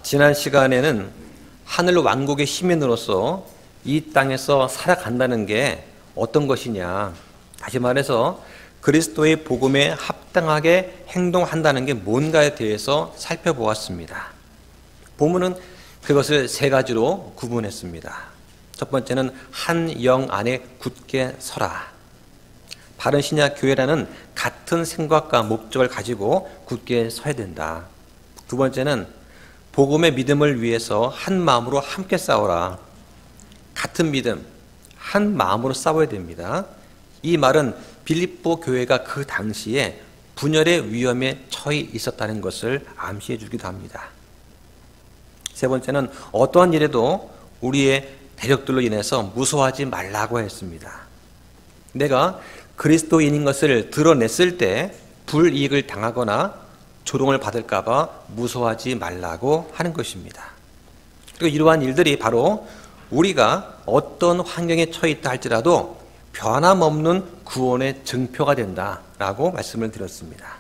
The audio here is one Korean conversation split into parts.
지난 시간에는 하늘 왕국의 시민으로서 이 땅에서 살아간다는 게 어떤 것이냐, 다시 말해서 그리스도의 복음에 합당하게 행동한다는 게 뭔가에 대해서 살펴보았습니다. 본문은 그것을 세 가지로 구분했습니다. 첫 번째는 한 영 안에 굳게 서라. 바른 신약 교회라는 같은 생각과 목적을 가지고 굳게 서야 된다. 두 번째는 복음의 믿음을 위해서 한 마음으로 함께 싸워라. 같은 믿음, 한 마음으로 싸워야 됩니다. 이 말은 빌립보 교회가 그 당시에 분열의 위험에 처해 있었다는 것을 암시해 주기도 합니다. 세 번째는 어떠한 일에도 우리의 대적들로 인해서 무서워하지 말라고 했습니다. 내가 그리스도인인 것을 드러냈을 때 불이익을 당하거나 조롱을 받을까 봐 무서워하지 말라고 하는 것입니다. 그리고 이러한 일들이 바로 우리가 어떤 환경에 처해 있다 할지라도 변함없는 구원의 증표가 된다라고 말씀을 드렸습니다.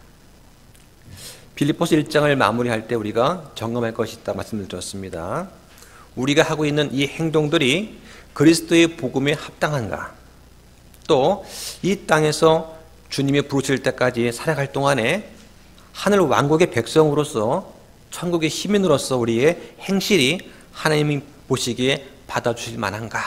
빌립보서 1장을 마무리할 때 우리가 점검할 것이 있다 말씀을 드렸습니다. 우리가 하고 있는 이 행동들이 그리스도의 복음에 합당한가? 또 이 땅에서 주님이 부르실 때까지 살아갈 동안에 하늘 왕국의 백성으로서 천국의 시민으로서 우리의 행실이 하나님이 보시기에 받아주실 만한가?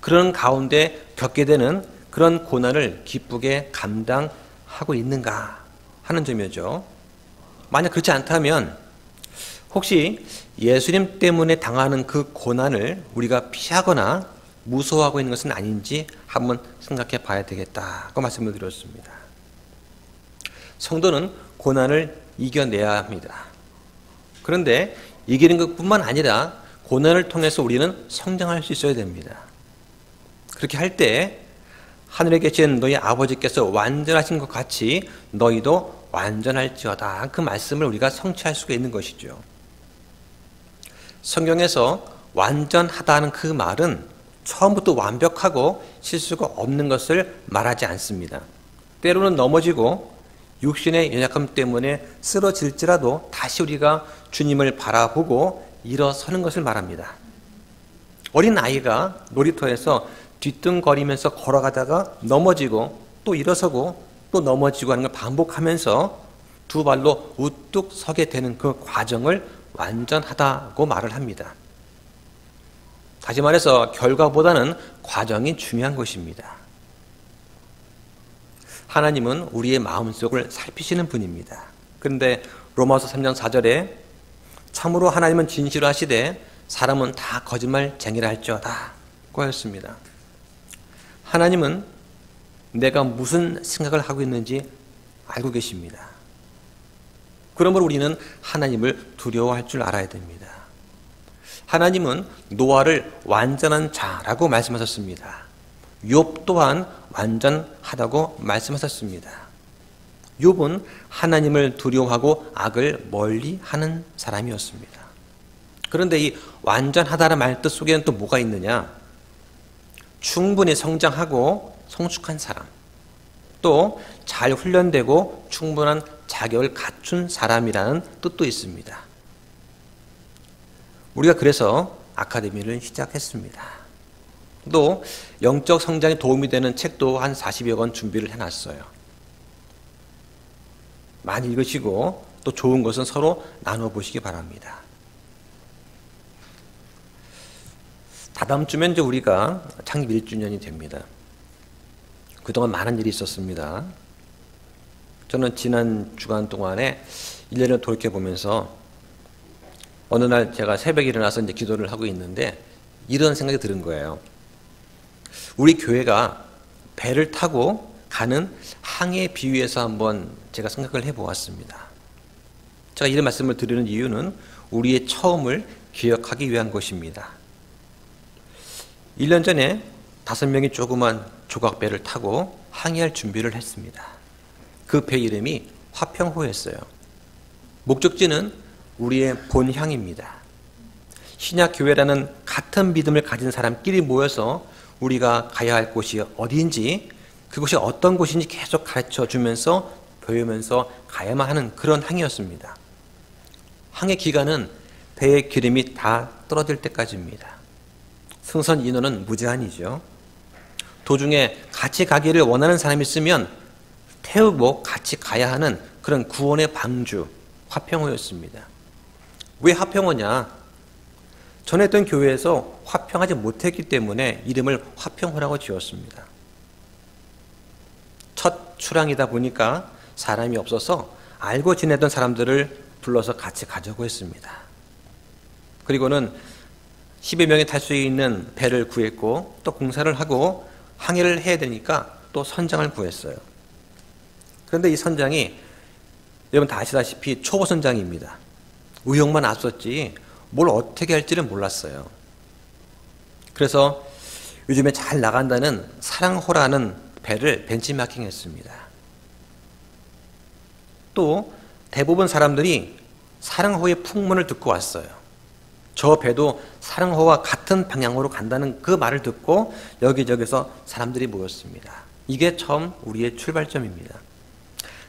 그런 가운데 겪게 되는 그런 고난을 기쁘게 감당하고 있는가 하는 점이죠. 만약 그렇지 않다면 혹시 예수님 때문에 당하는 그 고난을 우리가 피하거나 무서워하고 있는 것은 아닌지 한번 생각해 봐야 되겠다고 말씀을 드렸습니다. 성도는 고난을 이겨내야 합니다. 그런데 이기는 것뿐만 아니라 고난을 통해서 우리는 성장할 수 있어야 됩니다. 그렇게 할 때 하늘에 계신 너희 아버지께서 완전하신 것 같이 너희도 완전할지어다. 그 말씀을 우리가 성취할 수가 있는 것이죠. 성경에서 완전하다는 그 말은 처음부터 완벽하고 실수가 없는 것을 말하지 않습니다. 때로는 넘어지고 육신의 연약함 때문에 쓰러질지라도 다시 우리가 주님을 바라보고 일어서는 것을 말합니다. 어린 아이가 놀이터에서 뒤뚱거리면서 걸어가다가 넘어지고 또 일어서고 또 넘어지고 하는 걸 반복하면서 두 발로 우뚝 서게 되는 그 과정을 완전하다고 말을 합니다. 다시 말해서 결과보다는 과정이 중요한 것입니다. 하나님은 우리의 마음속을 살피시는 분입니다. 그런데 로마서 3장 4절에 참으로 하나님은 진실을 하시되 사람은 다 거짓말쟁이라 할지어다 고 하였습니다. 하나님은 내가 무슨 생각을 하고 있는지 알고 계십니다. 그러므로 우리는 하나님을 두려워할 줄 알아야 됩니다. 하나님은 노아를 완전한 자라고 말씀하셨습니다. 욥 또한 완전하다고 말씀하셨습니다. 욥은 하나님을 두려워하고 악을 멀리하는 사람이었습니다. 그런데 이 완전하다는 말 뜻 속에는 또 뭐가 있느냐? 충분히 성장하고 성숙한 사람, 또 잘 훈련되고 충분한 자격을 갖춘 사람이라는 뜻도 있습니다. 우리가 그래서 아카데미를 시작했습니다. 또 영적 성장에 도움이 되는 책도 한 40여 권 준비를 해놨어요. 많이 읽으시고 또 좋은 것은 서로 나눠보시기 바랍니다. 다다음 주면 이제 우리가 창립 1주년이 됩니다. 그동안 많은 일이 있었습니다. 저는 지난 주간 동안에 1년을 돌이켜보면서 어느 날 제가 새벽에 일어나서 이제 기도를 하고 있는데 이런 생각이 드는 거예요. 우리 교회가 배를 타고 가는 항해에 비유해서 한번 제가 생각을 해보았습니다. 제가 이런 말씀을 드리는 이유는 우리의 처음을 기억하기 위한 것입니다. 1년 전에 5명이 조그만 조각배를 타고 항해할 준비를 했습니다. 그 배 이름이 화평호였어요. 목적지는 우리의 본향입니다. 신약교회라는 같은 믿음을 가진 사람끼리 모여서 우리가 가야 할 곳이 어디인지, 그곳이 어떤 곳인지 계속 가르쳐 주면서 배우면서 가야만 하는 그런 항이었습니다. 항해 기간은 배의 기름이 다 떨어질 때까지입니다. 승선 인원은 무제한이죠. 도중에 같이 가기를 원하는 사람이 있으면 태우고 같이 가야 하는 그런 구원의 방주, 화평호였습니다. 왜 화평호냐? 전에 있던 교회에서 화평하지 못했기 때문에 이름을 화평호라고 지었습니다. 첫 출항이다 보니까 사람이 없어서 알고 지내던 사람들을 불러서 같이 가자고 했습니다. 그리고는 10여 명이 탈 수 있는 배를 구했고 또 공사를 하고 항해를 해야 되니까 또 선장을 구했어요. 그런데 이 선장이 여러분 다 아시다시피 초보 선장입니다. 의욕만 앞섰지 뭘 어떻게 할지를 몰랐어요. 그래서 요즘에 잘 나간다는 사랑호라는 배를 벤치마킹했습니다. 또 대부분 사람들이 사랑호의 풍문을 듣고 왔어요. 저 배도 사랑호와 같은 방향으로 간다는 그 말을 듣고 여기저기서 사람들이 모였습니다. 이게 처음 우리의 출발점입니다.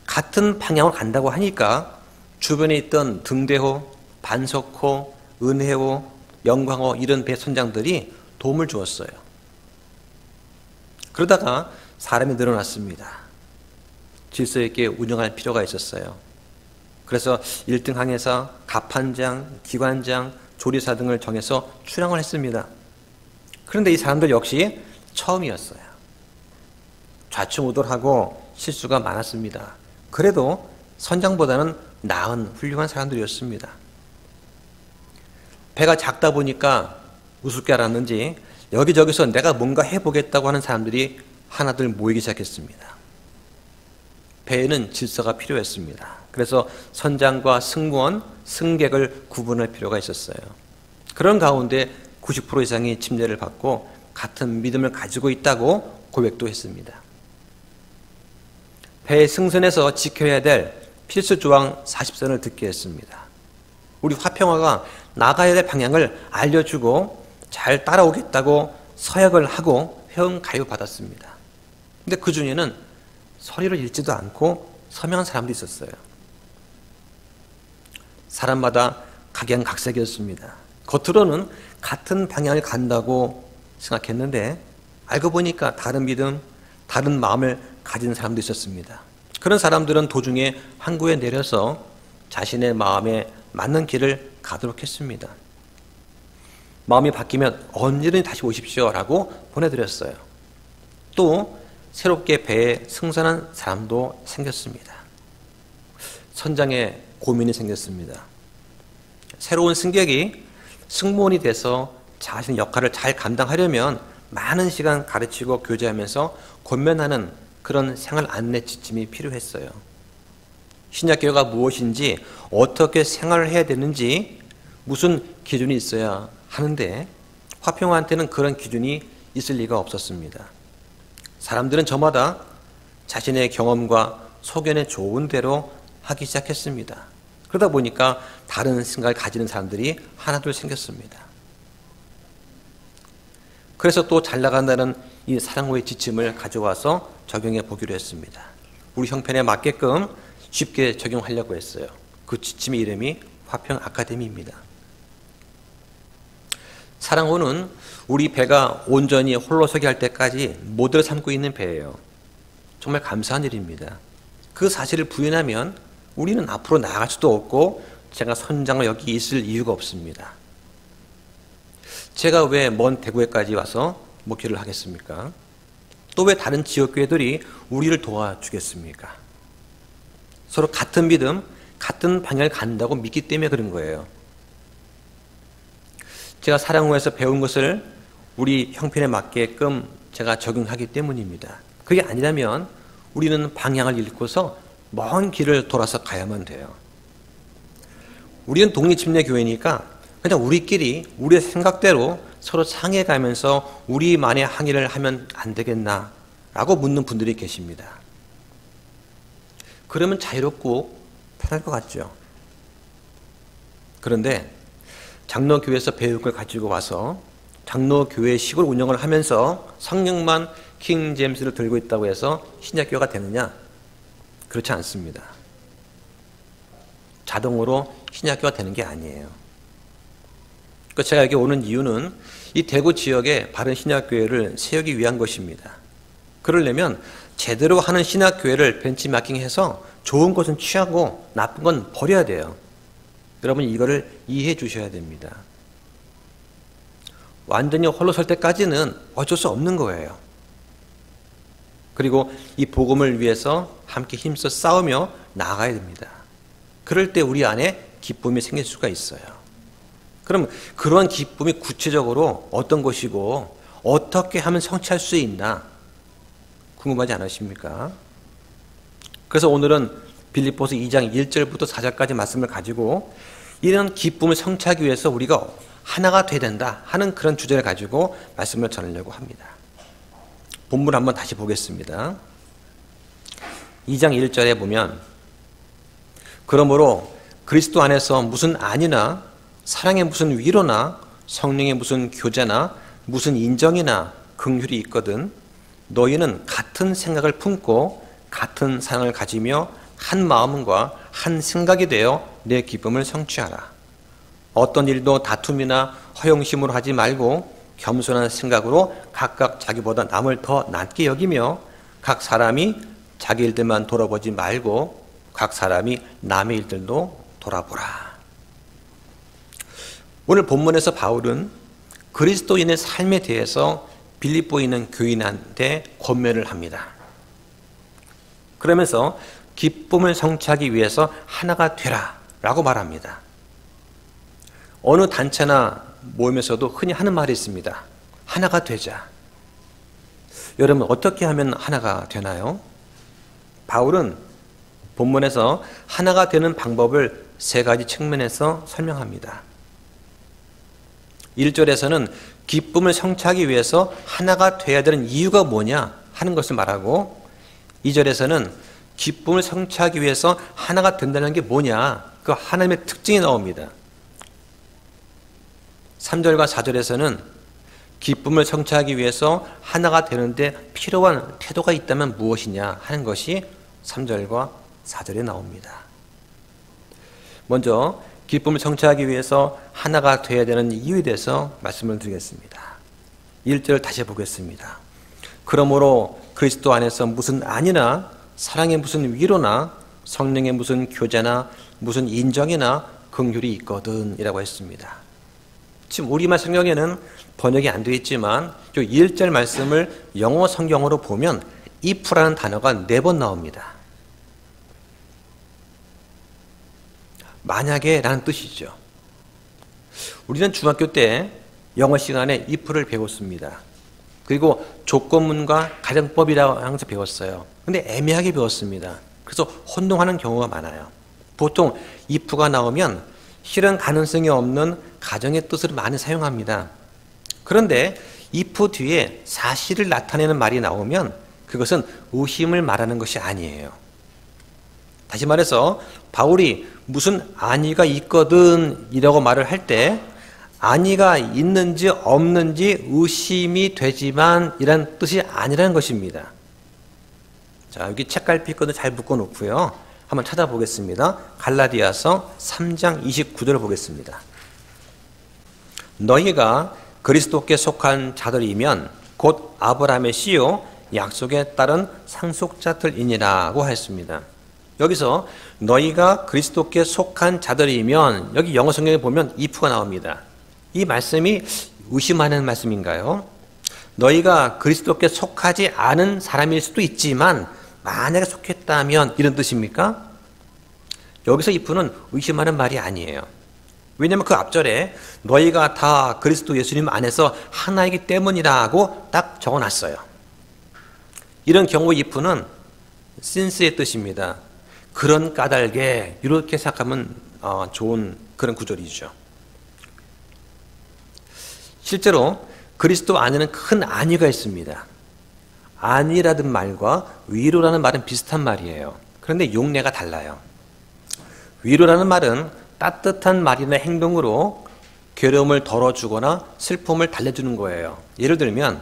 같은 방향으로 간다고 하니까 주변에 있던 등대호, 반석호, 은혜호, 영광호 이런 배 선장들이 도움을 주었어요. 그러다가 사람이 늘어났습니다. 질서 있게 운영할 필요가 있었어요. 그래서 1등 항해사, 갑판장, 기관장, 조리사 등을 정해서 출항을 했습니다. 그런데 이 사람들 역시 처음이었어요. 좌충우돌하고 실수가 많았습니다. 그래도 선장보다는 나은 훌륭한 사람들이었습니다. 배가 작다 보니까 우습게 알았는지 여기저기서 내가 뭔가 해보겠다고 하는 사람들이 하나둘 모이기 시작했습니다. 배에는 질서가 필요했습니다. 그래서 선장과 승무원, 승객을 구분할 필요가 있었어요. 그런 가운데 90% 이상이 침례를 받고 같은 믿음을 가지고 있다고 고백도 했습니다. 배의 승선에서 지켜야 될 필수 조항 40선을 듣게 했습니다. 우리 화평화가 나가야 될 방향을 알려주고 잘 따라오겠다고 서약을 하고 회원 가입받았습니다. 근데 그 중에는 서리를 읽지도 않고 서명한 사람도 있었어요. 사람마다 각양각색이었습니다. 겉으로는 같은 방향을 간다고 생각했는데 알고 보니까 다른 믿음, 다른 마음을 가진 사람도 있었습니다. 그런 사람들은 도중에 항구에 내려서 자신의 마음에 맞는 길을 가도록 했습니다. 마음이 바뀌면 언제든 다시 오십시오라고 보내드렸어요. 또 새롭게 배에 승선한 사람도 생겼습니다. 선장에 고민이 생겼습니다. 새로운 승객이 승무원이 돼서 자신의 역할을 잘 감당하려면 많은 시간 가르치고 교제하면서 권면하는 그런 생활 안내 지침이 필요했어요. 신약교회가 무엇인지, 어떻게 생활을 해야 되는지, 무슨 기준이 있어야 하는데 화평한테는 그런 기준이 있을 리가 없었습니다. 사람들은 저마다 자신의 경험과 소견에 좋은 대로 하기 시작했습니다. 그러다 보니까 다른 생각을 가지는 사람들이 하나둘 생겼습니다. 그래서 또 잘 나간다는 이 사랑호의 지침을 가져와서 적용해 보기로 했습니다. 우리 형편에 맞게끔 쉽게 적용하려고 했어요. 그 지침의 이름이 화평 아카데미입니다. 사랑호는 우리 배가 온전히 홀로서기 할 때까지 모델을 삼고 있는 배예요. 정말 감사한 일입니다. 그 사실을 부인하면 우리는 앞으로 나아갈 수도 없고 제가 선장을 여기 있을 이유가 없습니다. 제가 왜 먼 대구에까지 와서 목회를 하겠습니까? 또 왜 다른 지역교회들이 우리를 도와주겠습니까? 서로 같은 믿음, 같은 방향을 간다고 믿기 때문에 그런 거예요. 제가 사랑호에서 배운 것을 우리 형편에 맞게끔 제가 적용하기 때문입니다. 그게 아니라면 우리는 방향을 잃고서 먼 길을 돌아서 가야만 돼요. 우리는 독립침례교회니까 그냥 우리끼리 우리의 생각대로 서로 상해가면서 우리만의 항의를 하면 안 되겠나라고 묻는 분들이 계십니다. 그러면 자유롭고 편할 것 같죠. 그런데 장로교회에서 배운 걸 가지고 와서 장로교회식으로 운영을 하면서 성경만 킹 제임스를 들고 있다고 해서 신약교회가 되느냐? 그렇지 않습니다. 자동으로 신약교가 되는 게 아니에요. 그러니까 제가 여기 오는 이유는 이 대구 지역에 바른 신약교회를 세우기 위한 것입니다. 그러려면 제대로 하는 신약교회를 벤치마킹해서 좋은 것은 취하고 나쁜 건 버려야 돼요. 여러분 이거를 이해해 주셔야 됩니다. 완전히 홀로 설 때까지는 어쩔 수 없는 거예요. 그리고 이 복음을 위해서 함께 힘써 싸우며 나아가야 됩니다. 그럴 때 우리 안에 기쁨이 생길 수가 있어요. 그럼 그런 기쁨이 구체적으로 어떤 것이고 어떻게 하면 성취할 수 있나 궁금하지 않으십니까? 그래서 오늘은 빌립보서 2장 1절부터 4절까지 말씀을 가지고 이런 기쁨을 성취하기 위해서 우리가 하나가 돼야 된다 하는 그런 주제를 가지고 말씀을 전하려고 합니다. 본문 한번 다시 보겠습니다. 2장 1절에 보면 그러므로 그리스도 안에서 무슨 안위나 사랑의 무슨 위로나 성령의 무슨 교제나 무슨 인정이나 긍휼이 있거든 너희는 같은 생각을 품고 같은 사랑을 가지며 한 마음과 한 생각이 되어 내 기쁨을 성취하라. 어떤 일도 다툼이나 허영심으로 하지 말고 겸손한 생각으로 각각 자기보다 남을 더 낮게 여기며 각 사람이 자기 일들만 돌아보지 말고 각 사람이 남의 일들도 돌아보라. 오늘 본문에서 바울은 그리스도인의 삶에 대해서 빌립보에 있는 교인한테 권면을 합니다. 그러면서 기쁨을 성취하기 위해서 하나가 되라 라고 말합니다. 어느 단체나 모임에서도 흔히 하는 말이 있습니다. 하나가 되자. 여러분 어떻게 하면 하나가 되나요? 바울은 본문에서 하나가 되는 방법을 세 가지 측면에서 설명합니다. 1절에서는 기쁨을 성취하기 위해서 하나가 되어야 되는 이유가 뭐냐 하는 것을 말하고 2절에서는 기쁨을 성취하기 위해서 하나가 된다는 게 뭐냐 그 하나님의 특징이 나옵니다. 3절과 4절에서는 기쁨을 성취하기 위해서 하나가 되는데 필요한 태도가 있다면 무엇이냐 하는 것이 3절과 4절에 나옵니다. 먼저 기쁨을 성취하기 위해서 하나가 되어야 되는 이유에 대해서 말씀을 드리겠습니다. 1절 다시 보겠습니다. 그러므로 그리스도 안에서 무슨 안위나 사랑의 무슨 위로나 성령의 무슨 교제나 무슨 인정이나 긍휼이 있거든 이라고 했습니다. 지금 우리말 성경에는 번역이 안 되어 있지만 이 1절 말씀을 영어 성경으로 보면 if라는 단어가 4번 나옵니다. 만약에 라는 뜻이죠. 우리는 중학교 때 영어 시간에 if를 배웠습니다. 그리고 조건문과 가정법이라고 항상 배웠어요. 근데 애매하게 배웠습니다. 그래서 혼동하는 경우가 많아요. 보통 if가 나오면 실현 가능성이 없는 가정의 뜻을 많이 사용합니다. 그런데 if 뒤에 사실을 나타내는 말이 나오면 그것은 의심을 말하는 것이 아니에요. 다시 말해서 바울이 무슨 안위가 있거든 이라고 말을 할 때 안위가 있는지 없는지 의심이 되지만 이란 뜻이 아니라는 것입니다. 자, 여기 책갈피 있거든 잘 묶어 놓고요. 한번 찾아보겠습니다. 갈라디아서 3장 29절을 보겠습니다. 너희가 그리스도께 속한 자들이면 곧 아브라함의 씨요 약속에 따른 상속자들이니라고 하였습니다. 여기서 너희가 그리스도께 속한 자들이면 여기 영어 성경에 보면 if가 나옵니다. 이 말씀이 의심하는 말씀인가요? 너희가 그리스도께 속하지 않은 사람일 수도 있지만 만약에 속했다면 이런 뜻입니까? 여기서 if는 의심하는 말이 아니에요. 왜냐하면 그 앞절에 너희가 다 그리스도 예수님 안에서 하나이기 때문이라고 딱 적어놨어요. 이런 경우 if는 since의 뜻입니다. 그런 까닭에 이렇게 생각하면 좋은 그런 구절이죠. 실제로 그리스도 안에는 큰 안위가 있습니다. 안위라는 말과 위로라는 말은 비슷한 말이에요. 그런데 용례가 달라요. 위로라는 말은 따뜻한 말이나 행동으로 괴로움을 덜어주거나 슬픔을 달래주는 거예요. 예를 들면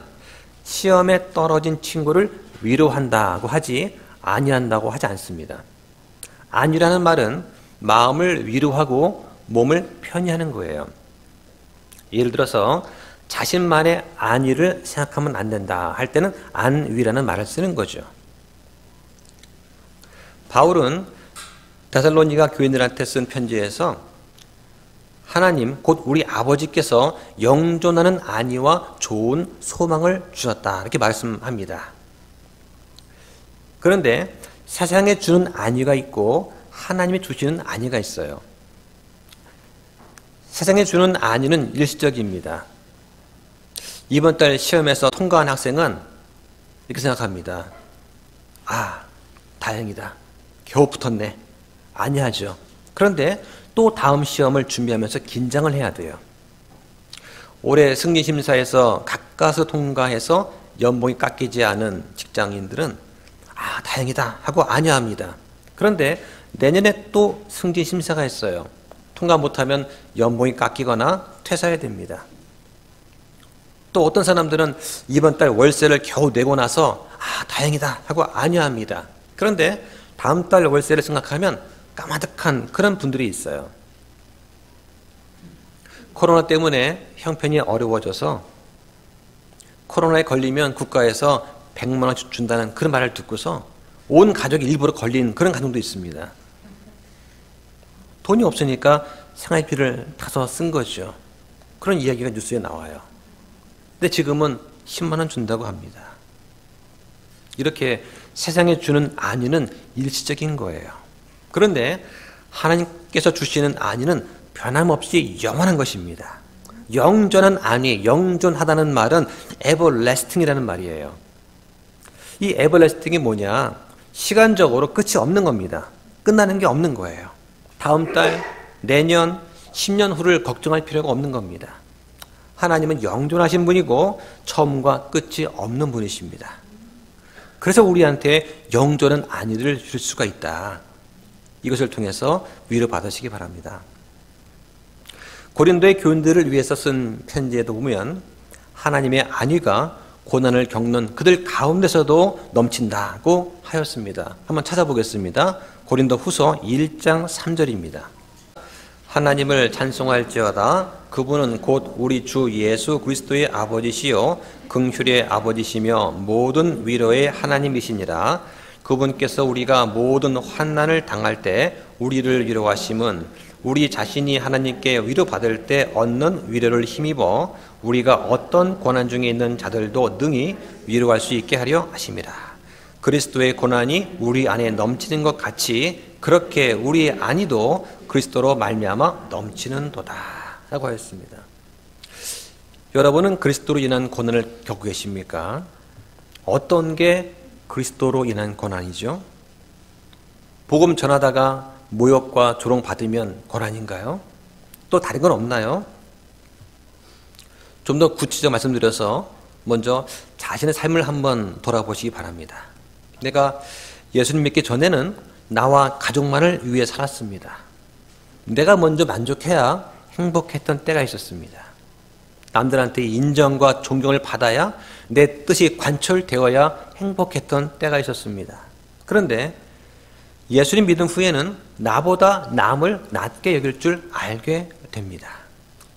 시험에 떨어진 친구를 위로한다고 하지 안위한다고 하지 않습니다. 안위라는 말은 마음을 위로하고 몸을 편히 하는 거예요. 예를 들어서 자신만의 안위를 생각하면 안 된다 할 때는 안위라는 말을 쓰는 거죠. 바울은 데살로니가 교인들한테 쓴 편지에서 하나님 곧 우리 아버지께서 영존하는 안위와 좋은 소망을 주셨다 이렇게 말씀합니다. 그런데 세상에 주는 안위가 있고 하나님이 주시는 안위가 있어요. 세상에 주는 안위는 일시적입니다. 이번 달 시험에서 통과한 학생은 이렇게 생각합니다. 아, 다행이다. 겨우 붙었네. 안위하죠. 그런데 또 다음 시험을 준비하면서 긴장을 해야 돼요. 올해 승리심사에서 가까스 통과해서 연봉이 깎이지 않은 직장인들은 아, 다행이다 하고 안위합니다. 그런데 내년에 또 승진심사가 있어요. 통과 못하면 연봉이 깎이거나 퇴사해야 됩니다. 또 어떤 사람들은 이번 달 월세를 겨우 내고 나서 아, 다행이다 하고 안위합니다. 그런데 다음 달 월세를 생각하면 까마득한 그런 분들이 있어요. 코로나 때문에 형편이 어려워져서 코로나에 걸리면 국가에서 100만 원 준다는 그런 말을 듣고서 온 가족이 일부러 걸린 그런 가정도 있습니다. 돈이 없으니까 생활비를 타서 쓴 거죠. 그런 이야기가 뉴스에 나와요. 근데 지금은 10만 원 준다고 합니다. 이렇게 세상에 주는 안위는 일시적인 거예요. 그런데 하나님께서 주시는 안위는 변함없이 영원한 것입니다. 영존한 안위, 영존하다는 말은 everlasting이라는 말이에요. 이 everlasting이 뭐냐? 시간적으로 끝이 없는 겁니다. 끝나는 게 없는 거예요. 다음 달, 내년, 10년 후를 걱정할 필요가 없는 겁니다. 하나님은 영존하신 분이고 처음과 끝이 없는 분이십니다. 그래서 우리한테 영존한 안위를 줄 수가 있다. 이것을 통해서 위로받으시기 바랍니다. 고린도의 교인들을 위해서 쓴 편지에도 보면 하나님의 안위가 고난을 겪는 그들 가운데서도 넘친다고 하였습니다. 한번 찾아보겠습니다. 고린도 후서 1장 3절입니다. 하나님을 찬송할지어다. 그분은 곧 우리 주 예수 그리스도의 아버지시요 긍휼의 아버지시며 모든 위로의 하나님이시니라. 그분께서 우리가 모든 환난을 당할 때 우리를 위로하심은 우리 자신이 하나님께 위로받을 때 얻는 위로를 힘입어 우리가 어떤 고난 중에 있는 자들도 능히 위로할 수 있게 하려 하심이라. 그리스도의 고난이 우리 안에 넘치는 것 같이 그렇게 우리의 안위도 그리스도로 말미암아 넘치는도다 라고 하였습니다. 여러분은 그리스도로 인한 고난을 겪고 계십니까? 어떤 게 그리스도로 인한 고난이죠? 복음 전하다가 모욕과 조롱 받으면 고난인가요? 또 다른 건 없나요? 좀 더 구체적으로 말씀드려서 먼저 자신의 삶을 한번 돌아보시기 바랍니다. 내가 예수님 믿기 전에는 나와 가족만을 위해 살았습니다. 내가 먼저 만족해야 행복했던 때가 있었습니다. 남들한테 인정과 존경을 받아야 내 뜻이 관철되어야 행복했던 때가 있었습니다. 그런데 예수님 믿은 후에는 나보다 남을 낮게 여길 줄 알게 됩니다.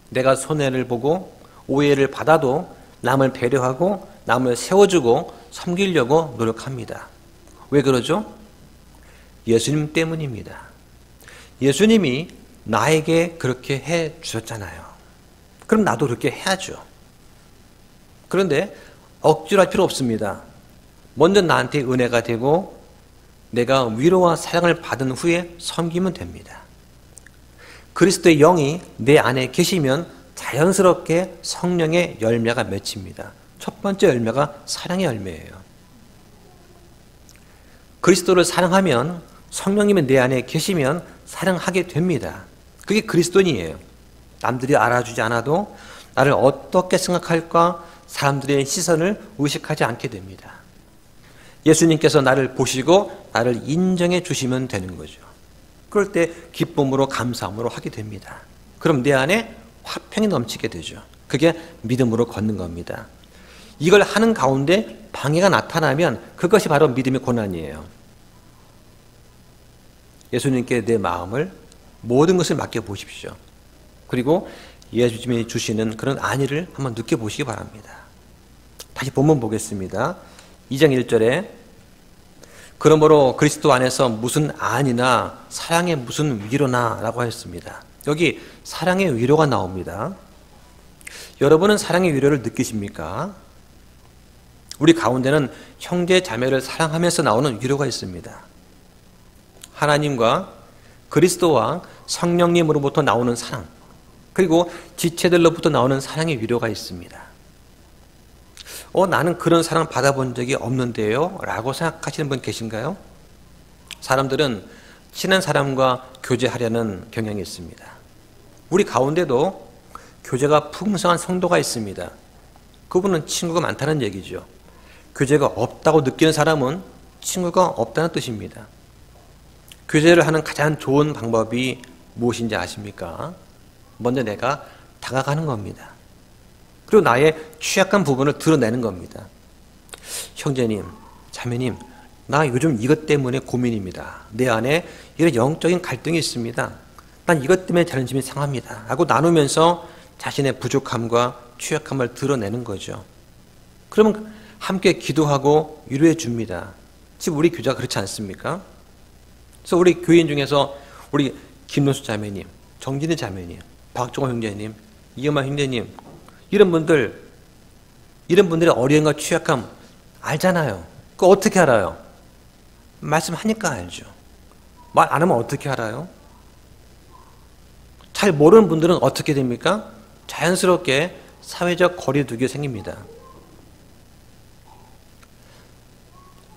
내가 손해를 보고 오해를 받아도 남을 배려하고 남을 세워주고 섬기려고 노력합니다. 왜 그러죠? 예수님 때문입니다. 예수님이 나에게 그렇게 해 주셨잖아요. 그럼 나도 그렇게 해야죠. 그런데 억지로 할 필요 없습니다. 먼저 나한테 은혜가 되고 내가 위로와 사랑을 받은 후에 섬기면 됩니다. 그리스도의 영이 내 안에 계시면 자연스럽게 성령의 열매가 맺힙니다. 첫 번째 열매가 사랑의 열매예요. 그리스도를 사랑하면 성령님이 내 안에 계시면 사랑하게 됩니다. 그게 그리스도인이에요. 남들이 알아주지 않아도 나를 어떻게 생각할까 사람들의 시선을 의식하지 않게 됩니다. 예수님께서 나를 보시고 나를 인정해 주시면 되는 거죠. 그럴 때 기쁨으로 감사함으로 하게 됩니다. 그럼 내 안에 화평이 넘치게 되죠. 그게 믿음으로 걷는 겁니다. 이걸 하는 가운데 방해가 나타나면 그것이 바로 믿음의 고난이에요. 예수님께 내 마음을 모든 것을 맡겨보십시오. 그리고 예수님이 주시는 그런 안위를 한번 느껴보시기 바랍니다. 다시 본문 보겠습니다. 2장 1절에 그러므로 그리스도 안에서 무슨 안이나 사랑의 무슨 위로나 라고 하였습니다. 여기 사랑의 위로가 나옵니다. 여러분은 사랑의 위로를 느끼십니까? 우리 가운데는 형제 자매를 사랑하면서 나오는 위로가 있습니다. 하나님과 그리스도와 성령님으로부터 나오는 사랑, 그리고 지체들로부터 나오는 사랑의 위로가 있습니다. 나는 그런 사랑 받아본 적이 없는데요? 라고 생각하시는 분 계신가요? 사람들은 친한 사람과 교제하려는 경향이 있습니다. 우리 가운데도 교제가 풍성한 성도가 있습니다. 그분은 친구가 많다는 얘기죠. 교제가 없다고 느끼는 사람은 친구가 없다는 뜻입니다. 교제를 하는 가장 좋은 방법이 무엇인지 아십니까? 먼저 내가 다가가는 겁니다. 그리고 나의 취약한 부분을 드러내는 겁니다. 형제님, 자매님, 나 요즘 이것 때문에 고민입니다. 내 안에 이런 영적인 갈등이 있습니다. 난 이것 때문에 자존심이 상합니다. 라고 나누면서 자신의 부족함과 취약함을 드러내는 거죠. 그러면 함께 기도하고 위로해 줍니다. 지금 우리 교제가 그렇지 않습니까? 그래서 우리 교인 중에서 우리 김노수 자매님, 정진희 자매님, 박종호 형제님, 이엄마 형제님, 이런 분들의 어려움과 취약함 알잖아요. 그거 어떻게 알아요? 말씀하니까 알죠. 말 안 하면 어떻게 알아요? 잘 모르는 분들은 어떻게 됩니까? 자연스럽게 사회적 거리두기가 생깁니다.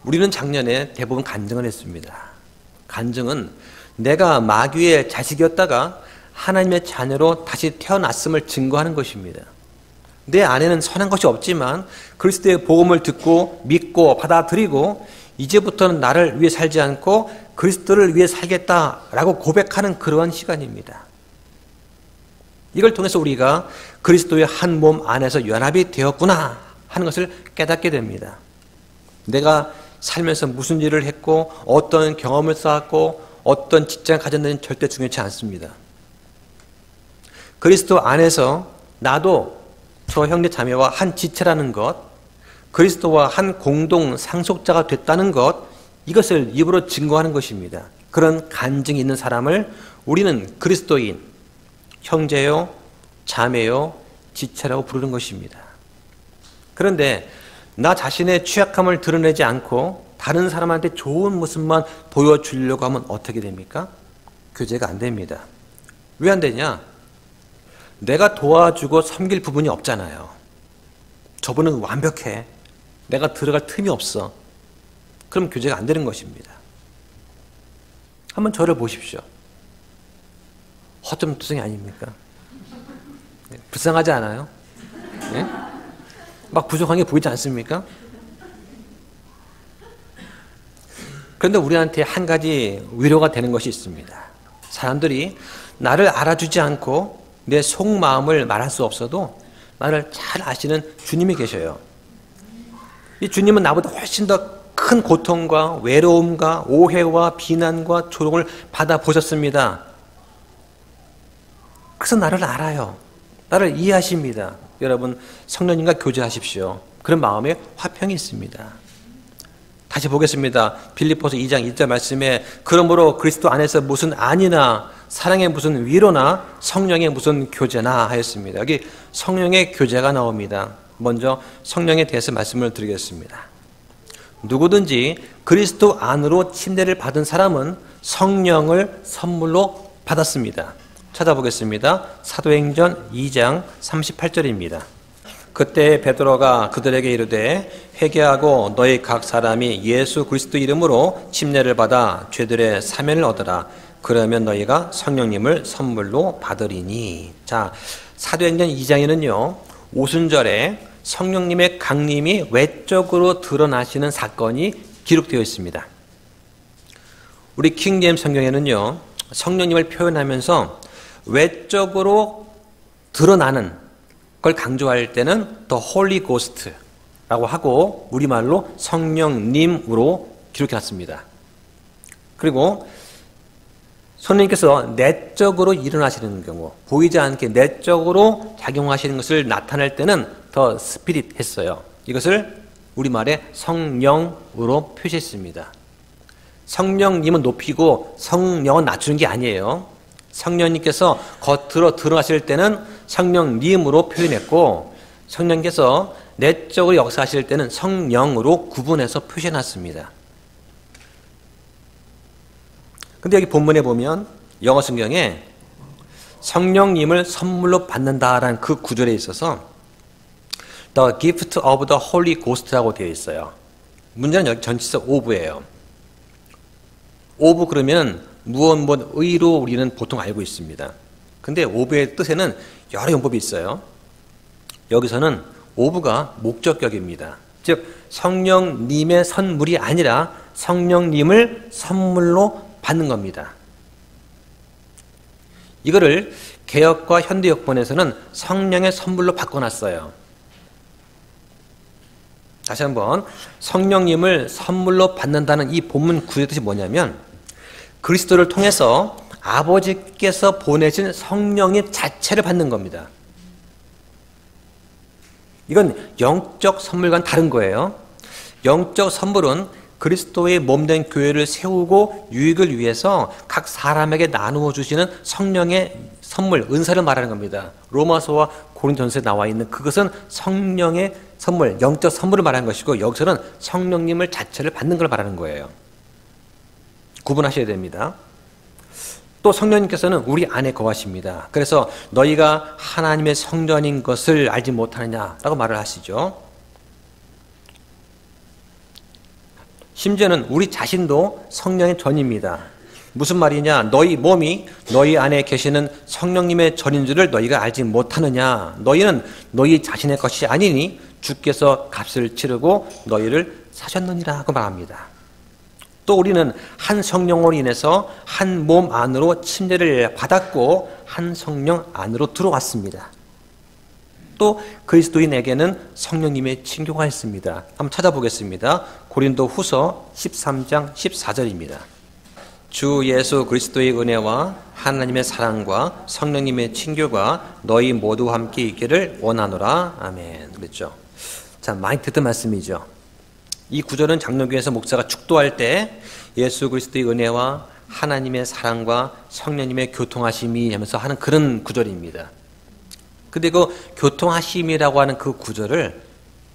우리는 작년에 대부분 간증을 했습니다. 간증은 내가 마귀의 자식이었다가 하나님의 자녀로 다시 태어났음을 증거하는 것입니다. 내 안에는 선한 것이 없지만 그리스도의 복음을 듣고 믿고 받아들이고 이제부터는 나를 위해 살지 않고 그리스도를 위해 살겠다라고 고백하는 그러한 시간입니다. 이걸 통해서 우리가 그리스도의 한 몸 안에서 연합이 되었구나 하는 것을 깨닫게 됩니다. 내가 살면서 무슨 일을 했고 어떤 경험을 쌓았고 어떤 직장을 가졌는지는 절대 중요치 않습니다. 그리스도 안에서 나도 저 형제 자매와 한 지체라는 것, 그리스도와 한 공동 상속자가 됐다는 것, 이것을 입으로 증거하는 것입니다. 그런 간증이 있는 사람을 우리는 그리스도인, 형제요, 자매요, 지체라고 부르는 것입니다. 그런데 나 자신의 취약함을 드러내지 않고 다른 사람한테 좋은 모습만 보여주려고 하면 어떻게 됩니까? 교제가 안 됩니다. 왜 안 되냐? 내가 도와주고 섬길 부분이 없잖아요. 저분은 완벽해. 내가 들어갈 틈이 없어. 그럼 교제가 안 되는 것입니다. 한번 저를 보십시오. 허점투성이 아닙니까? 불쌍하지 않아요? 네? 막 부족한 게 보이지 않습니까? 그런데 우리한테 한 가지 위로가 되는 것이 있습니다. 사람들이 나를 알아주지 않고 내 속마음을 말할 수 없어도 나를 잘 아시는 주님이 계셔요. 이 주님은 나보다 훨씬 더 큰 고통과 외로움과 오해와 비난과 조롱을 받아보셨습니다. 그래서 나를 알아요. 나를 이해하십니다. 여러분 성령님과 교제하십시오. 그런 마음에 화평이 있습니다. 다시 보겠습니다. 빌립보서 2장 1절 말씀에 그러므로 그리스도 안에서 무슨 안이나 사랑의 무슨 위로나 성령의 무슨 교제나 하였습니다. 여기 성령의 교제가 나옵니다. 먼저 성령에 대해서 말씀을 드리겠습니다. 누구든지 그리스도 안으로 침례를 받은 사람은 성령을 선물로 받았습니다. 찾아보겠습니다. 사도행전 2장 38절입니다. 그때 베드로가 그들에게 이르되 회개하고 너희 각 사람이 예수 그리스도 이름으로 침례를 받아 죄들의 사면을 얻으라. 그러면 너희가 성령님을 선물로 받으리니. 자, 사도행전 2장에는요 오순절에 성령님의 강림이 외적으로 드러나시는 사건이 기록되어 있습니다. 우리 킹제임스 성경에는요 성령님을 표현하면서 외적으로 드러나는 걸 강조할 때는 The Holy Ghost라고 하고 우리말로 성령님으로 기록해놨습니다. 그리고 성령님께서 내적으로 일어나시는 경우, 보이지 않게 내적으로 작용하시는 것을 나타낼 때는 더 스피릿 했어요. 이것을 우리말에 성령으로 표시했습니다. 성령님은 높이고 성령은 낮추는 게 아니에요. 성령님께서 겉으로 드러나실 때는 성령님으로 표현했고, 성령님께서 내적으로 역사하실 때는 성령으로 구분해서 표시해놨습니다. 근데 여기 본문에 보면 영어 성경에 성령님을 선물로 받는다라는 그 구절에 있어서 The gift of the Holy Ghost라고 되어 있어요. 문제는 여기 전치사 오브예요. 오브 그러면 무엇 의로 우리는 보통 알고 있습니다. 근데 오브의 뜻에는 여러 용법이 있어요. 여기서는 오브가 목적격입니다. 즉 성령님의 선물이 아니라 성령님을 선물로 받는 겁니다. 이거를 개역과 현대역본에서는 성령의 선물로 바꿔놨어요. 다시 한번, 성령님을 선물로 받는다는 이 본문 구절의 뜻이 뭐냐면 그리스도를 통해서 아버지께서 보내신 성령의 자체를 받는 겁니다. 이건 영적 선물과는 다른 거예요. 영적 선물은 그리스도의 몸된 교회를 세우고 유익을 위해서 각 사람에게 나누어 주시는 성령의 선물, 은사를 말하는 겁니다. 로마서와 고린도전서에 나와 있는 그것은 성령의 선물, 영적 선물을 말하는 것이고, 여기서는 성령님을 자체를 받는 걸 말하는 거예요. 구분하셔야 됩니다. 또 성령님께서는 우리 안에 거하십니다. 그래서 너희가 하나님의 성전인 것을 알지 못하느냐라고 말을 하시죠. 심지어는 우리 자신도 성령의 전입니다. 무슨 말이냐? 너희 몸이 너희 안에 계시는 성령님의 전인 줄을 너희가 알지 못하느냐? 너희는 너희 자신의 것이 아니니 주께서 값을 치르고 너희를 사셨느니라고 말합니다. 또 우리는 한 성령으로 인해서 한 몸 안으로 침례를 받았고 한 성령 안으로 들어왔습니다. 또 그리스도인에게는 성령님의 친교가 있습니다. 한번 찾아보겠습니다. 고린도 후서 13장 14절입니다. 주 예수 그리스도의 은혜와 하나님의 사랑과 성령님의 친교가 너희 모두와 함께 있기를 원하노라. 아멘. 그랬죠. 자, 많이 듣던 말씀이죠. 이 구절은 장로교에서 목사가 축도할 때 예수 그리스도의 은혜와 하나님의 사랑과 성령님의 교통하심이 하면서 하는 그런 구절입니다. 근데 그 교통하심이라고 하는 그 구절을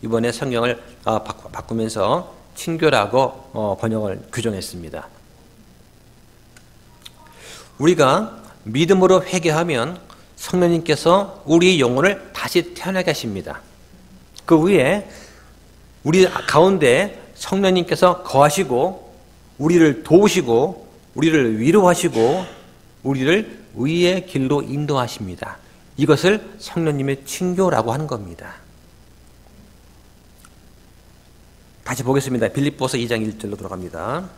이번에 성경을 바꾸면서 친교라고 번역을 규정했습니다. 우리가 믿음으로 회개하면 성령님께서 우리의 영혼을 다시 태어나게 하십니다. 그 위에 우리 가운데 성령님께서 거하시고 우리를 도우시고 우리를 위로하시고 우리를 의의 길로 인도하십니다. 이것을 성령님의 친교라고 하는 겁니다. 다시 보겠습니다. 빌립보서 2장 1절로 들어갑니다.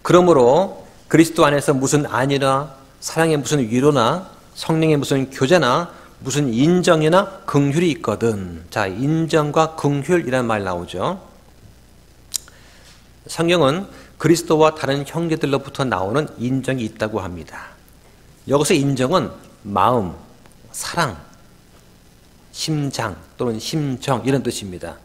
그러므로 그리스도 안에서 무슨 안위나 사랑의 무슨 위로나 성령의 무슨 교제나 무슨 인정이나 긍휼이 있거든. 자, 인정과 긍휼이라는 말 나오죠. 성경은 그리스도와 다른 형제들로부터 나오는 인정이 있다고 합니다. 여기서 인정은 마음, 사랑, 심장 또는 심정 이런 뜻입니다.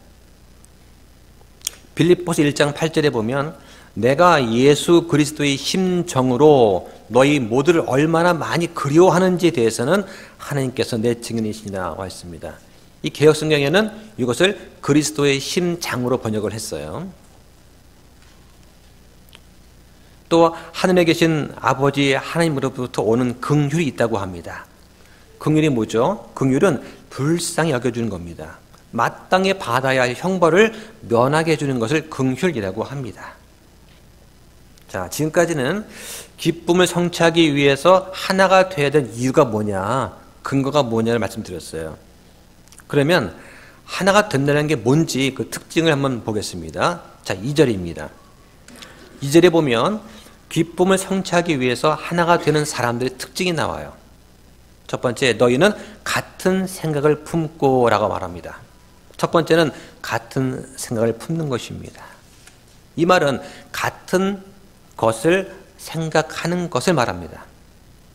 빌립보서 1장 8절에 보면 내가 예수 그리스도의 심정으로 너희 모두를 얼마나 많이 그리워하는지에 대해서는 하나님께서 내 증인이시라고 했습니다. 이 개역성경에는 이것을 그리스도의 심장으로 번역을 했어요. 또 하늘에 계신 아버지 하나님으로부터 오는 긍휼이 있다고 합니다. 긍휼이 뭐죠? 긍휼은 불쌍히 여겨주는 겁니다. 마땅히 받아야 할 형벌을 면하게 해주는 것을 긍휼이라고 합니다. 자, 지금까지는 기쁨을 성취하기 위해서 하나가 되어야 될 이유가 뭐냐, 근거가 뭐냐를 말씀드렸어요. 그러면 하나가 된다는 게 뭔지 그 특징을 한번 보겠습니다. 자, 2절입니다. 2절에 보면 기쁨을 성취하기 위해서 하나가 되는 사람들의 특징이 나와요. 첫 번째, 너희는 같은 생각을 품고 라고 말합니다. 첫 번째는 같은 생각을 품는 것입니다. 이 말은 같은 것을 생각하는 것을 말합니다.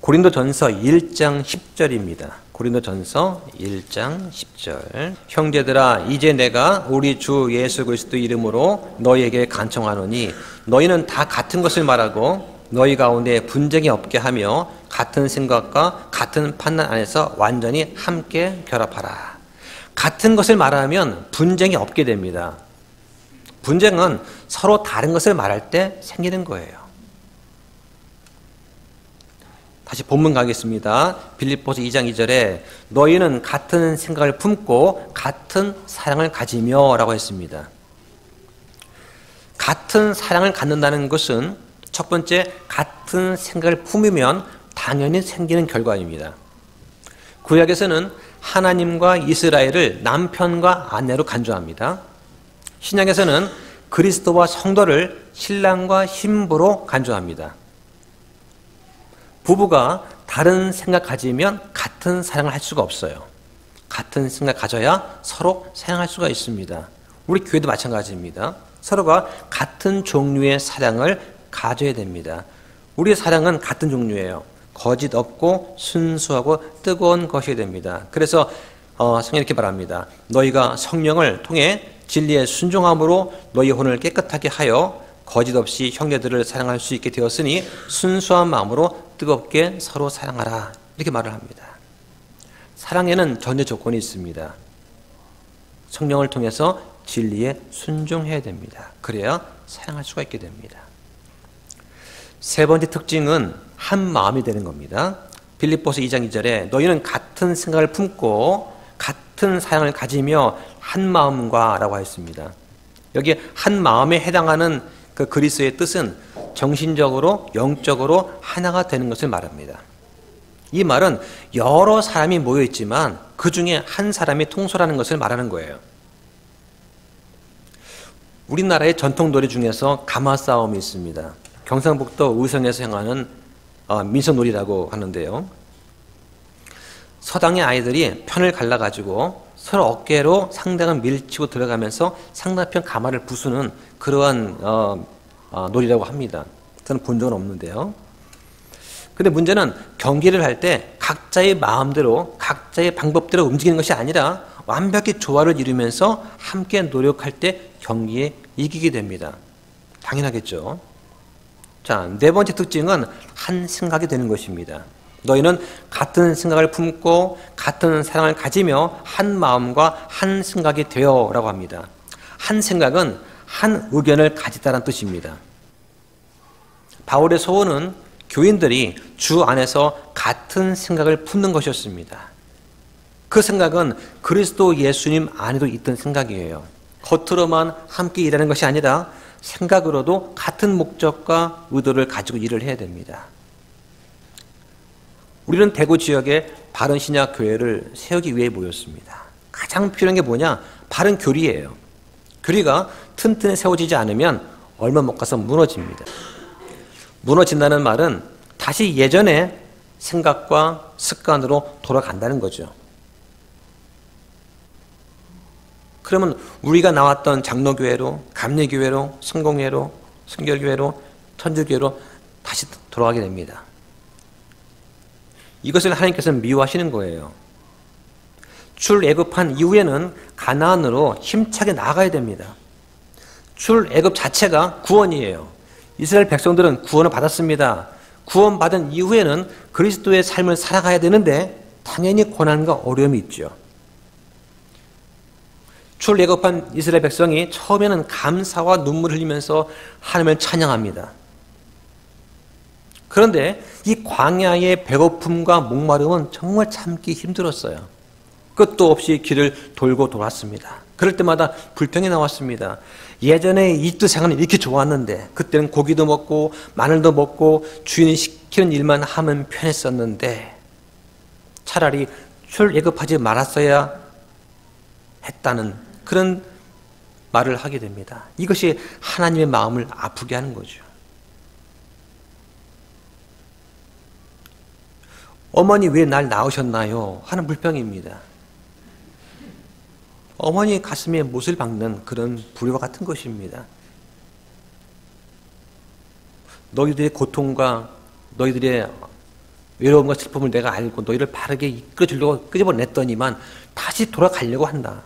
고린도전서 1장 10절입니다. 고린도전서 1장 10절. 형제들아 이제 내가 우리 주 예수 그리스도 이름으로 너희에게 간청하노니 너희는 다 같은 것을 말하고 너희 가운데 분쟁이 없게 하며 같은 생각과 같은 판단 안에서 완전히 함께 결합하라. 같은 것을 말하면 분쟁이 없게 됩니다. 분쟁은 서로 다른 것을 말할 때 생기는 거예요. 다시 본문 가겠습니다. 빌립보서 2장 2절에 너희는 같은 생각을 품고 같은 사랑을 가지며 라고 했습니다. 같은 사랑을 갖는다는 것은 첫 번째, 같은 생각을 품으면 당연히 생기는 결과입니다. 구약에서는 하나님과 이스라엘을 남편과 아내로 간주합니다. 신약에서는 그리스도와 성도를 신랑과 신부로 간주합니다. 부부가 다른 생각 가지면 같은 사랑을 할 수가 없어요. 같은 생각 가져야 서로 사랑할 수가 있습니다. 우리 교회도 마찬가지입니다. 서로가 같은 종류의 사랑을 가져야 됩니다. 우리의 사랑은 같은 종류예요. 거짓 없고 순수하고 뜨거운 것이 됩니다. 그래서 성경이 이렇게 말합니다. 너희가 성령을 통해 진리의 순종함으로 너희 혼을 깨끗하게 하여 거짓 없이 형제들을 사랑할 수 있게 되었으니 순수한 마음으로 뜨겁게 서로 사랑하라. 이렇게 말을 합니다. 사랑에는 전제 조건이 있습니다. 성령을 통해서 진리에 순종해야 됩니다. 그래야 사랑할 수가 있게 됩니다. 세 번째 특징은 한 마음이 되는 겁니다. 빌립보서 2장 2절에 너희는 같은 생각을 품고 같은 사랑을 가지며 한 마음과 라고 했습니다. 여기 한 마음에 해당하는 그 그리스의 뜻은 정신적으로 영적으로 하나가 되는 것을 말합니다. 이 말은 여러 사람이 모여 있지만 그 중에 한 사람이 통솔하는 것을 말하는 거예요. 우리나라의 전통 놀이 중에서 가마 싸움이 있습니다. 경상북도 의성에서 행하는 민속놀이라고 하는데요. 서당의 아이들이 편을 갈라가지고 서로 어깨로 상대가 밀치고 들어가면서 상대편 가마를 부수는 그러한 놀이라고 합니다. 저는 본 적은 없는데요. 근데 문제는 경기를 할 때 각자의 마음대로 각자의 방법대로 움직이는 것이 아니라 완벽히 조화를 이루면서 함께 노력할 때 경기에 이기게 됩니다. 당연하겠죠. 자, 네 번째 특징은 한 생각이 되는 것입니다. 너희는 같은 생각을 품고 같은 사랑을 가지며 한 마음과 한 생각이 되어 라고 합니다. 한 생각은 한 의견을 가지다라는 뜻입니다. 바울의 소원은 교인들이 주 안에서 같은 생각을 품는 것이었습니다. 그 생각은 그리스도 예수님 안에도 있던 생각이에요. 겉으로만 함께 일하는 것이 아니라 생각으로도 같은 목적과 의도를 가지고 일을 해야 됩니다. 우리는 대구 지역에 바른 신약 교회를 세우기 위해 모였습니다. 가장 필요한 게 뭐냐? 바른 교리예요. 교리가 튼튼히 세워지지 않으면 얼마 못 가서 무너집니다. 무너진다는 말은 다시 예전의 생각과 습관으로 돌아간다는 거죠. 그러면 우리가 나왔던 장로교회로, 감리교회로, 성공회로, 순결교회로, 천주교회로 다시 돌아가게 됩니다. 이것을 하나님께서는 미워하시는 거예요. 출애굽한 이후에는 가나안으로 힘차게 나아가야 됩니다. 출애굽 자체가 구원이에요. 이스라엘 백성들은 구원을 받았습니다. 구원받은 이후에는 그리스도의 삶을 살아가야 되는데 당연히 고난과 어려움이 있죠. 출애굽한 이스라엘 백성이 처음에는 감사와 눈물을 흘리면서 하나님을 찬양합니다. 그런데 이 광야의 배고픔과 목마름은 정말 참기 힘들었어요. 끝도 없이 길을 돌고 돌았습니다. 그럴 때마다 불평이 나왔습니다. 예전에 이집트 생활은 이렇게 좋았는데 그때는 고기도 먹고 마늘도 먹고 주인이 시키는 일만 하면 편했었는데 차라리 출애굽하지 말았어야 했다는 그런 말을 하게 됩니다. 이것이 하나님의 마음을 아프게 하는 거죠. 어머니 왜 날 낳으셨나요? 하는 불평입니다. 어머니 가슴에 못을 박는 그런 불효와 같은 것입니다. 너희들의 고통과 너희들의 외로움과 슬픔을 내가 알고 너희를 바르게 이끌어주려고 끄집어냈더니만 다시 돌아가려고 한다.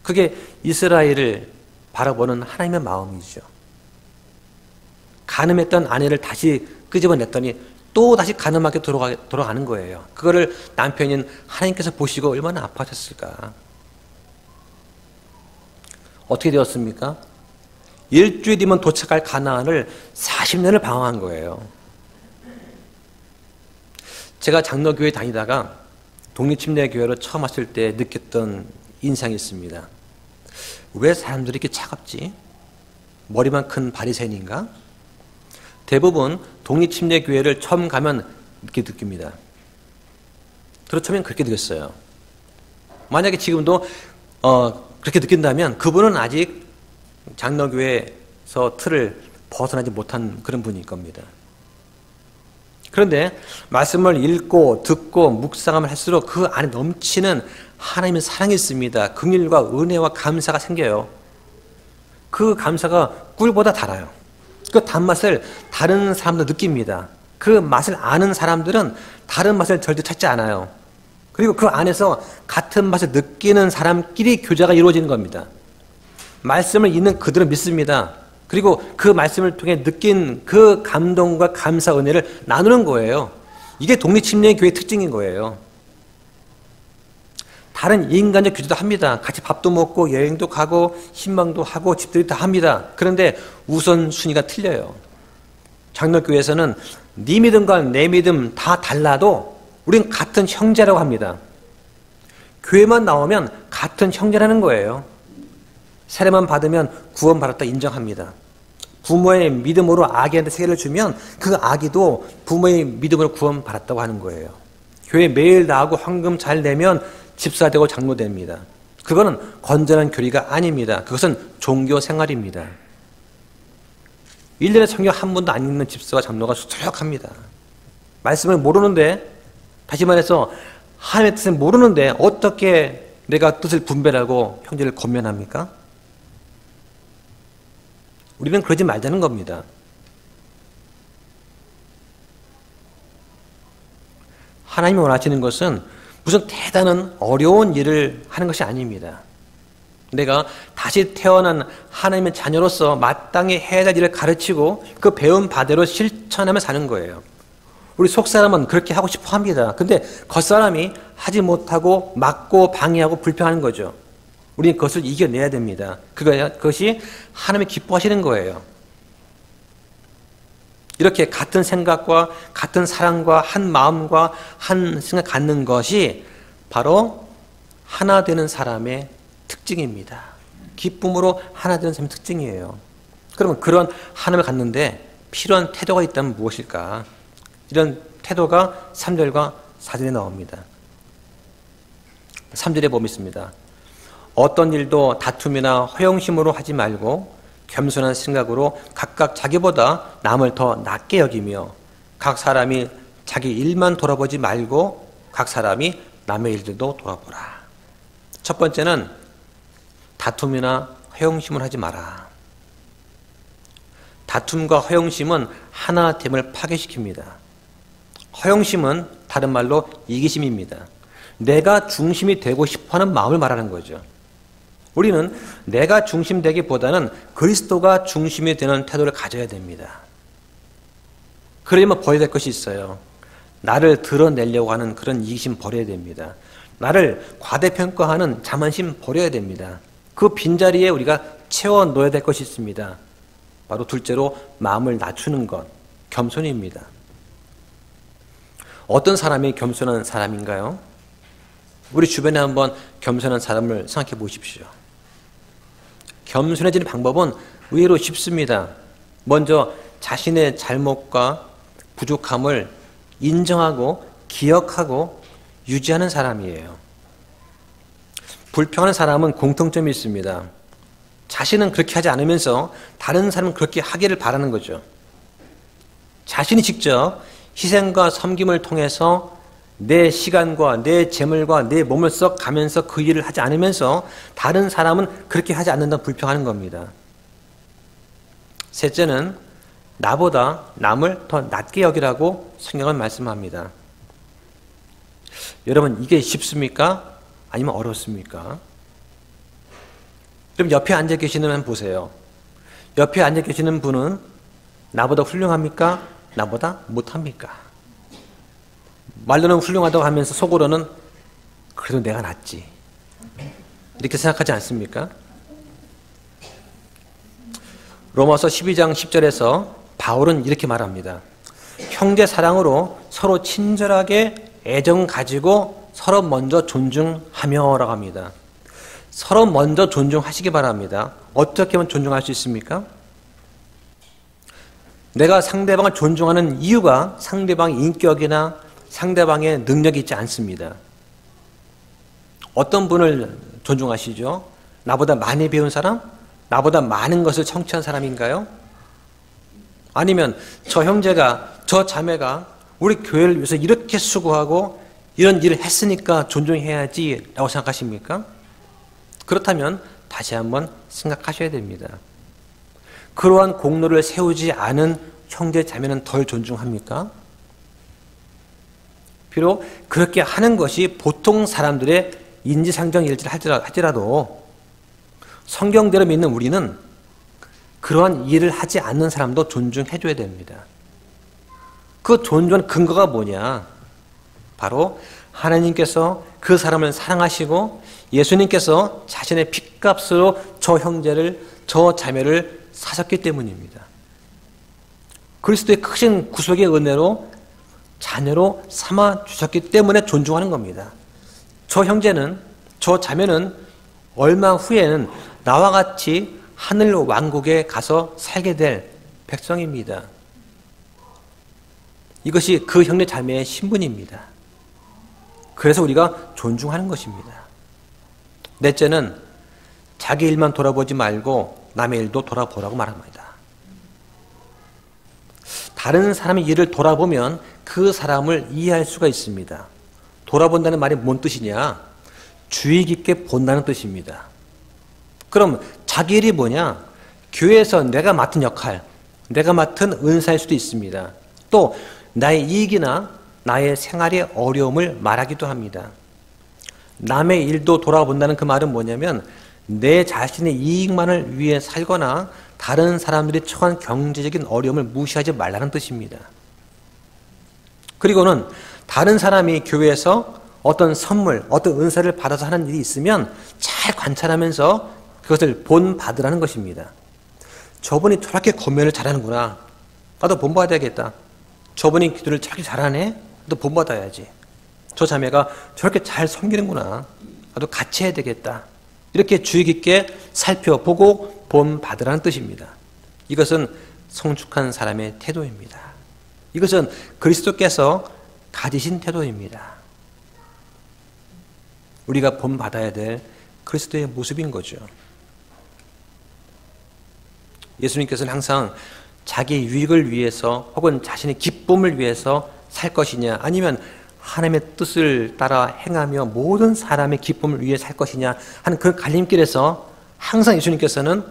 그게 이스라엘을 바라보는 하나님의 마음이죠. 가늠했던 아내를 다시 끄집어냈더니 또 다시 가늠하게 돌아가는 거예요. 그거를 남편인 하나님께서 보시고 얼마나 아파하셨을까. 어떻게 되었습니까? 일주일이면 도착할 가나안을 40년을 방황한 거예요. 제가 장로교회 다니다가 독립침례교회로 처음 왔을 때 느꼈던 인상이 있습니다. 왜 사람들이 이렇게 차갑지? 머리만 큰 바리새인인가? 대부분 독립침례교회를 처음 가면 이렇게 느낍니다. 그렇다면 그렇게 느꼈어요. 만약에 지금도 그렇게 느낀다면 그분은 아직 장로교회에서 틀을 벗어나지 못한 그런 분일 겁니다. 그런데 말씀을 읽고 듣고 묵상함을 할수록 그 안에 넘치는 하나님의 사랑이 있습니다. 긍휼과 은혜와 감사가 생겨요. 그 감사가 꿀보다 달아요. 그 단맛을 다른 사람도 느낍니다. 그 맛을 아는 사람들은 다른 맛을 절대 찾지 않아요. 그리고 그 안에서 같은 맛을 느끼는 사람끼리 교제가 이루어지는 겁니다. 말씀을 읽는 그들은 믿습니다. 그리고 그 말씀을 통해 느낀 그 감동과 감사, 은혜를 나누는 거예요. 이게 독립침례교회의 특징인 거예요. 다른 인간적 교제도 합니다. 같이 밥도 먹고 여행도 가고 신방도 하고 집들이 다 합니다. 그런데 우선순위가 틀려요. 장로교회에서는 네 믿음과 내 믿음 다 달라도 우린 같은 형제라고 합니다. 교회만 나오면 같은 형제라는 거예요. 세례만 받으면 구원받았다 인정합니다. 부모의 믿음으로 아기한테 세례를 주면 그 아기도 부모의 믿음으로 구원받았다고 하는 거예요. 교회 매일 나가고 헌금 잘 내면 집사되고 장로됩니다. 그거는 건전한 교리가 아닙니다. 그것은 종교 생활입니다. 1년에 성경 한 번도 안 읽는 집사와 장로가 수척합니다. 말씀을 모르는데, 다시 말해서 하나님의 뜻을 모르는데 어떻게 내가 뜻을 분별하고 형제를 권면합니까? 우리는 그러지 말자는 겁니다. 하나님이 원하시는 것은 무슨 대단한 어려운 일을 하는 것이 아닙니다. 내가 다시 태어난 하나님의 자녀로서 마땅히 해야 될 일을 가르치고 그 배운 바대로 실천하며 사는 거예요. 우리 속사람은 그렇게 하고 싶어 합니다. 근데 겉사람이 하지 못하고 막고 방해하고 불평하는 거죠. 우리는 그것을 이겨내야 됩니다. 그것이 하나님이 기뻐하시는 거예요. 이렇게 같은 생각과 같은 사랑과 한 마음과 한 생각 갖는 것이 바로 하나 되는 사람의 특징입니다. 기쁨으로 하나 되는 사람의 특징이에요. 그러면 그런 하나님을 갖는데 필요한 태도가 있다면 무엇일까? 이런 태도가 3절과 4절에 나옵니다. 3절에 보면 있습니다. 어떤 일도 다툼이나 허영심으로 하지 말고 겸손한 생각으로 각각 자기보다 남을 더 낮게 여기며 각 사람이 자기 일만 돌아보지 말고 각 사람이 남의 일들도 돌아보라. 첫 번째는 다툼이나 허영심을 하지 마라. 다툼과 허영심은 하나됨을 파괴시킵니다. 허영심은 다른 말로 이기심입니다. 내가 중심이 되고 싶어하는 마음을 말하는 거죠. 우리는 내가 중심되기보다는 그리스도가 중심이 되는 태도를 가져야 됩니다. 그러려면 버려야 될 것이 있어요. 나를 드러내려고 하는 그런 이기심 버려야 됩니다. 나를 과대평가하는 자만심 버려야 됩니다. 그 빈자리에 우리가 채워 넣어야 될 것이 있습니다. 바로 둘째로 마음을 낮추는 것, 겸손입니다. 어떤 사람이 겸손한 사람인가요? 우리 주변에 한번 겸손한 사람을 생각해 보십시오. 겸손해지는 방법은 의외로 쉽습니다. 먼저 자신의 잘못과 부족함을 인정하고 기억하고 유지하는 사람이에요. 불평하는 사람은 공통점이 있습니다. 자신은 그렇게 하지 않으면서 다른 사람은 그렇게 하기를 바라는 거죠. 자신이 직접 희생과 섬김을 통해서 내 시간과 내 재물과 내 몸을 써가면서 그 일을 하지 않으면서 다른 사람은 그렇게 하지 않는다고 불평하는 겁니다. 셋째는 나보다 남을 더 낮게 여기라고 성경은 말씀합니다. 여러분, 이게 쉽습니까? 아니면 어렵습니까? 그럼 옆에 앉아 계시는 분 보세요. 옆에 앉아 계시는 분은 나보다 훌륭합니까? 나보다 못합니까? 말로는 훌륭하다고 하면서 속으로는 그래도 내가 낫지, 이렇게 생각하지 않습니까? 로마서 12장 10절에서 바울은 이렇게 말합니다. 형제 사랑으로 서로 친절하게 애정 가지고 서로 먼저 존중하며 라고 합니다. 서로 먼저 존중하시기 바랍니다. 어떻게 하면 존중할 수 있습니까? 내가 상대방을 존중하는 이유가 상대방의 인격이나 상대방의 능력이 있지 않습니다. 어떤 분을 존중하시죠? 나보다 많이 배운 사람? 나보다 많은 것을 청취한 사람인가요? 아니면 저 형제가, 저 자매가 우리 교회를 위해서 이렇게 수고하고 이런 일을 했으니까 존중해야지 라고 생각하십니까? 그렇다면 다시 한번 생각하셔야 됩니다. 그러한 공로를 세우지 않은 형제 자매는 덜 존중합니까? 비록 그렇게 하는 것이 보통 사람들의 인지상정일지 할지라도 성경대로 믿는 우리는 그러한 일을 하지 않는 사람도 존중해줘야 됩니다. 그 존중한 근거가 뭐냐? 바로 하나님께서 그 사람을 사랑하시고 예수님께서 자신의 핏값으로 저 형제를, 저 자매를 사셨기 때문입니다. 그리스도의 크신 구속의 은혜로 자녀로 삼아 주셨기 때문에 존중하는 겁니다. 저 형제는, 저 자매는 얼마 후에는 나와 같이 하늘 왕국에 가서 살게 될 백성입니다. 이것이 그 형제 자매의 신분입니다. 그래서 우리가 존중하는 것입니다. 넷째는 자기 일만 돌아보지 말고 남의 일도 돌아보라고 말합니다. 다른 사람의 일을 돌아보면 그 사람을 이해할 수가 있습니다. 돌아본다는 말이 뭔 뜻이냐? 주의 깊게 본다는 뜻입니다. 그럼 자기 일이 뭐냐? 교회에서 내가 맡은 역할, 내가 맡은 은사일 수도 있습니다. 또 나의 이익이나 나의 생활의 어려움을 말하기도 합니다. 남의 일도 돌아본다는 그 말은 뭐냐면 내 자신의 이익만을 위해 살거나 다른 사람들이 처한 경제적인 어려움을 무시하지 말라는 뜻입니다. 그리고는 다른 사람이 교회에서 어떤 선물, 어떤 은사를 받아서 하는 일이 있으면 잘 관찰하면서 그것을 본받으라는 것입니다. 저분이 저렇게 권면을 잘하는구나. 나도 본받아야겠다. 저분이 기도를 저렇게 잘하네. 나도 본받아야지. 저 자매가 저렇게 잘 섬기는구나. 나도 같이 해야 되겠다. 이렇게 주의 깊게 살펴보고 본받으라는 뜻입니다. 이것은 성숙한 사람의 태도입니다. 이것은 그리스도께서 가지신 태도입니다. 우리가 본받아야 될 그리스도의 모습인 거죠. 예수님께서는 항상 자기 유익을 위해서 혹은 자신의 기쁨을 위해서 살 것이냐 아니면 하나님의 뜻을 따라 행하며 모든 사람의 기쁨을 위해 살 것이냐 하는 그 갈림길에서 항상 예수님께서는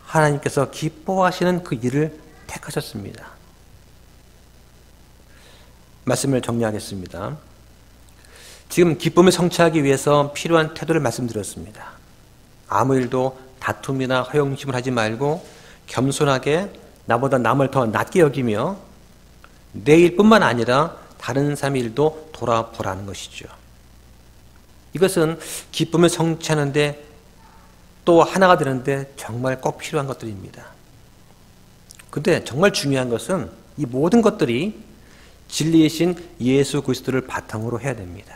하나님께서 기뻐하시는 그 일을 택하셨습니다. 말씀을 정리하겠습니다. 지금 기쁨을 성취하기 위해서 필요한 태도를 말씀드렸습니다. 아무 일도 다툼이나 허영심을 하지 말고 겸손하게 나보다 남을 더 낮게 여기며 내 일뿐만 아니라 다른 사람의 일도 돌아보라는 것이죠. 이것은 기쁨을 성취하는데 또 하나가 되는데 정말 꼭 필요한 것들입니다. 근데 정말 중요한 것은 이 모든 것들이 진리이신 예수 그리스도를 바탕으로 해야 됩니다.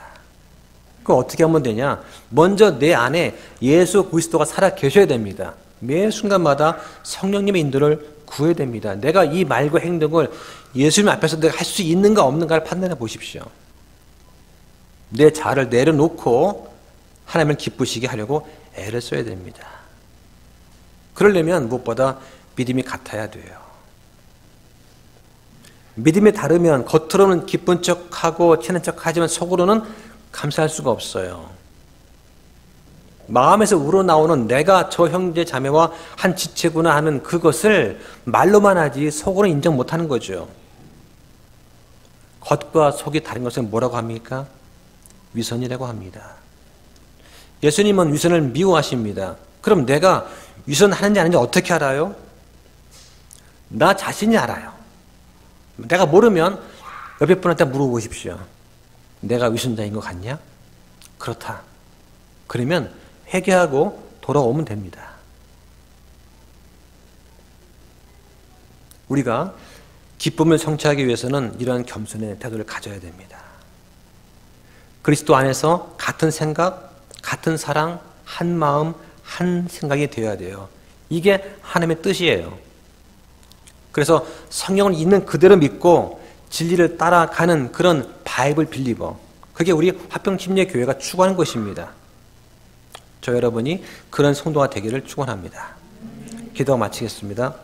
그거 어떻게 하면 되냐? 먼저 내 안에 예수 그리스도가 살아 계셔야 됩니다. 매 순간마다 성령님의 인도를 구해야 됩니다. 내가 이 말과 행동을 예수님 앞에서 내가 할 수 있는가 없는가를 판단해 보십시오. 내 자아를 내려놓고 하나님을 기쁘시게 하려고 애를 써야 됩니다. 그러려면 무엇보다 믿음이 같아야 돼요. 믿음이 다르면 겉으로는 기쁜 척하고 친한 척하지만 속으로는 감사할 수가 없어요. 마음에서 우러나오는 내가 저 형제 자매와 한 지체구나 하는 그것을 말로만 하지 속으로는 인정 못하는 거죠. 겉과 속이 다른 것은 뭐라고 합니까? 위선이라고 합니다. 예수님은 위선을 미워하십니다. 그럼 내가 위선하는지 아닌지 어떻게 알아요? 나 자신이 알아요. 내가 모르면 옆에 분한테 물어보십시오. 내가 위선자인 것 같냐? 그렇다. 그러면 회개하고 돌아오면 됩니다. 우리가 기쁨을 성취하기 위해서는 이러한 겸손의 태도를 가져야 됩니다. 그리스도 안에서 같은 생각, 같은 사랑, 한 마음, 한 생각이 되어야 돼요. 이게 하나님의 뜻이에요. 그래서 성경을 있는 그대로 믿고 진리를 따라가는 그런 바이블 빌리버, 그게 우리 화평침례교회가 추구하는 것입니다. 저 여러분이 그런 성도가 되기를 축원합니다. 기도가 마치겠습니다.